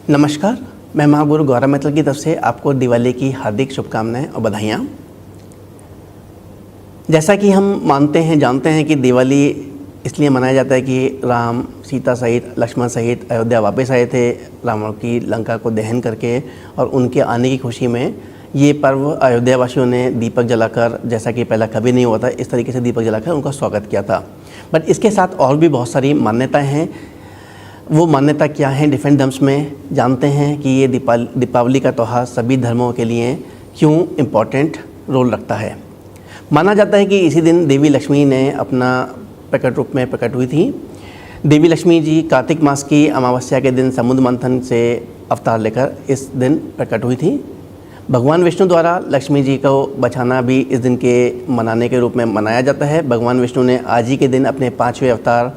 नमस्कार, मैं महागुरु गौरव मित्तल की तरफ से आपको दिवाली की हार्दिक शुभकामनाएं और बधाइयाँ। जैसा कि हम मानते हैं जानते हैं कि दिवाली इसलिए मनाया जाता है कि राम सीता सहित लक्ष्मण सहित अयोध्या वापस आए थे रावण की लंका को दहन करके, और उनके आने की खुशी में ये पर्व अयोध्या वासियों ने दीपक जलाकर, जैसा कि पहला कभी नहीं हुआ था, इस तरीके से दीपक जलाकर उनका स्वागत किया था। बट इसके साथ और भी बहुत सारी मान्यताएँ हैं। वो मान्यता क्या है डिफरेंट धर्म्स में जानते हैं कि ये दीपावली का त्यौहार सभी धर्मों के लिए क्यों इम्पोर्टेंट रोल रखता है। माना जाता है कि इसी दिन देवी लक्ष्मी ने अपना प्रकट रूप में प्रकट हुई थी। देवी लक्ष्मी जी कार्तिक मास की अमावस्या के दिन समुद्र मंथन से अवतार लेकर इस दिन प्रकट हुई थी। भगवान विष्णु द्वारा लक्ष्मी जी को बचाना भी इस दिन के मनाने के रूप में मनाया जाता है। भगवान विष्णु ने आज ही के दिन अपने 5वें अवतार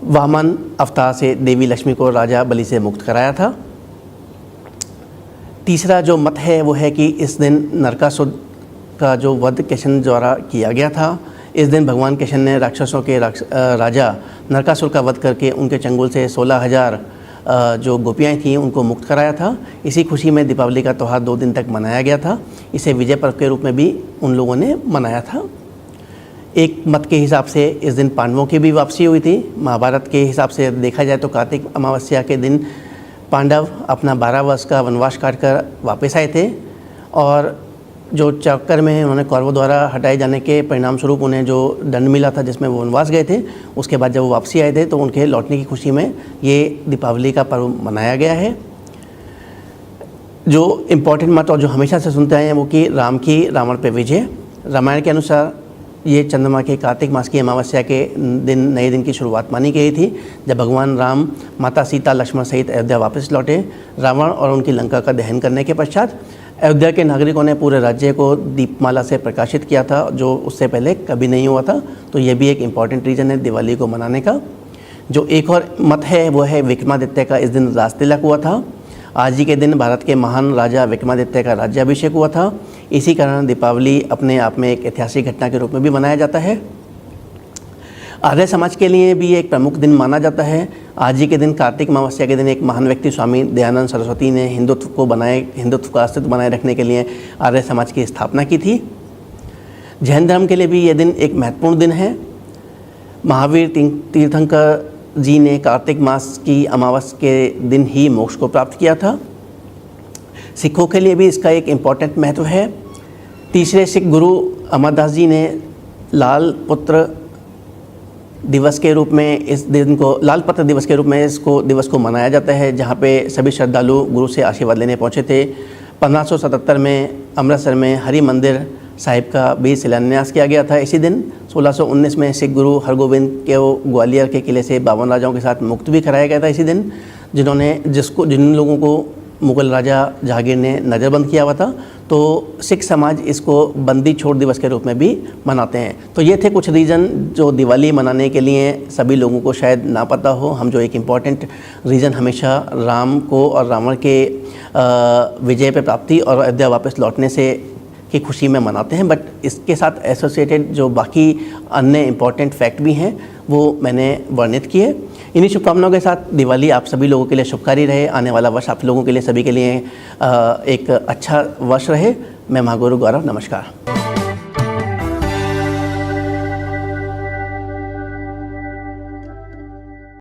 वामन अवतार से देवी लक्ष्मी को राजा बलि से मुक्त कराया था। तीसरा जो मत है वो है कि इस दिन नरकासुर का जो वध कृष्ण द्वारा किया गया था। इस दिन भगवान कृष्ण ने राक्षसों के राजा नरकासुर का वध करके उनके चंगुल से 16,000 जो गोपियाँ थीं उनको मुक्त कराया था। इसी खुशी में दीपावली का त्यौहार 2 दिन तक मनाया गया था। इसे विजय पर्व के रूप में भी उन लोगों ने मनाया था। एक मत के हिसाब से इस दिन पांडवों की भी वापसी हुई थी। महाभारत के हिसाब से देखा जाए तो कार्तिक अमावस्या के दिन पांडव अपना 12 वर्ष का वनवास काटकर वापस आए थे, और जो चक्कर में उन्होंने कौरवों द्वारा हटाए जाने के परिणाम स्वरूप उन्हें जो दंड मिला था जिसमें वो वनवास गए थे, उसके बाद जब वो वापसी आए थे तो उनके लौटने की खुशी में ये दीपावली का पर्व मनाया गया है। जो इम्पोर्टेंट मत और जो हमेशा से सुनते आए हैं वो कि राम की रावण पर विजय। रामायण के अनुसार ये चंद्रमा के कार्तिक मास की अमावस्या के दिन नए दिन की शुरुआत मानी गई थी, जब भगवान राम माता सीता लक्ष्मण सहित अयोध्या वापस लौटे। रावण और उनकी लंका का दहन करने के पश्चात अयोध्या के नागरिकों ने पूरे राज्य को दीपमाला से प्रकाशित किया था, जो उससे पहले कभी नहीं हुआ था। तो ये भी एक इम्पॉर्टेंट रीज़न है दिवाली को मनाने का। जो एक और मत है वो है विक्रमादित्य का इस दिन राज तिलक हुआ था। आज ही के दिन भारत के महान राजा विक्रमादित्य का राज्याभिषेक हुआ था। इसी कारण दीपावली अपने आप में एक ऐतिहासिक घटना के रूप में भी मनाया जाता है। आर्य समाज के लिए भी एक प्रमुख दिन माना जाता है। आज ही के दिन कार्तिक अमावस्या के दिन एक महान व्यक्ति स्वामी दयानंद सरस्वती ने हिंदुत्व का अस्तित्व बनाए रखने के लिए आर्य समाज की स्थापना की थी। जैन धर्म के लिए भी यह दिन एक महत्वपूर्ण दिन है। महावीर तीर्थंकर जी ने कार्तिक मास की अमावस्या के दिन ही मोक्ष को प्राप्त किया था। सिखों के लिए भी इसका एक इम्पॉर्टेंट महत्व है। तीसरे सिख गुरु अमरदास जी ने लाल पत्र दिवस के रूप में इस दिन को लाल पत्र दिवस के रूप में इसको दिवस को मनाया जाता है, जहाँ पे सभी श्रद्धालु गुरु से आशीर्वाद लेने पहुँचे थे। 1577 में अमृतसर में हरि मंदिर साहिब का भी शिलान्यास किया गया था इसी दिन। 1619 में सिख गुरु हरगोबिंद को ग्वालियर के किले से 52 राजाओं के साथ मुक्त भी कराया गया था इसी दिन, जिन लोगों को मुग़ल राजा जहांगीर ने नज़रबंद किया हुआ था। तो सिख समाज इसको बंदी छोड़ दिवस के रूप में भी मनाते हैं। तो ये थे कुछ रीज़न जो दिवाली मनाने के लिए सभी लोगों को शायद ना पता हो। हम जो एक इम्पॉर्टेंट रीज़न हमेशा राम को और रावण के विजय पे प्राप्ति और अयोध्या वापस लौटने से की खुशी में मनाते हैं, बट इसके साथ एसोसिएटेड जो बाकी अन्य इम्पॉर्टेंट फैक्ट भी हैं वो मैंने वर्णित किए। इन्हीं शुभकामनाओं के साथ दिवाली आप सभी लोगों के लिए शुभकारी रहे। आने वाला वर्ष आप लोगों के लिए सभी के लिए एक अच्छा वर्ष रहे। मैं महागुरु गौरव, नमस्कार।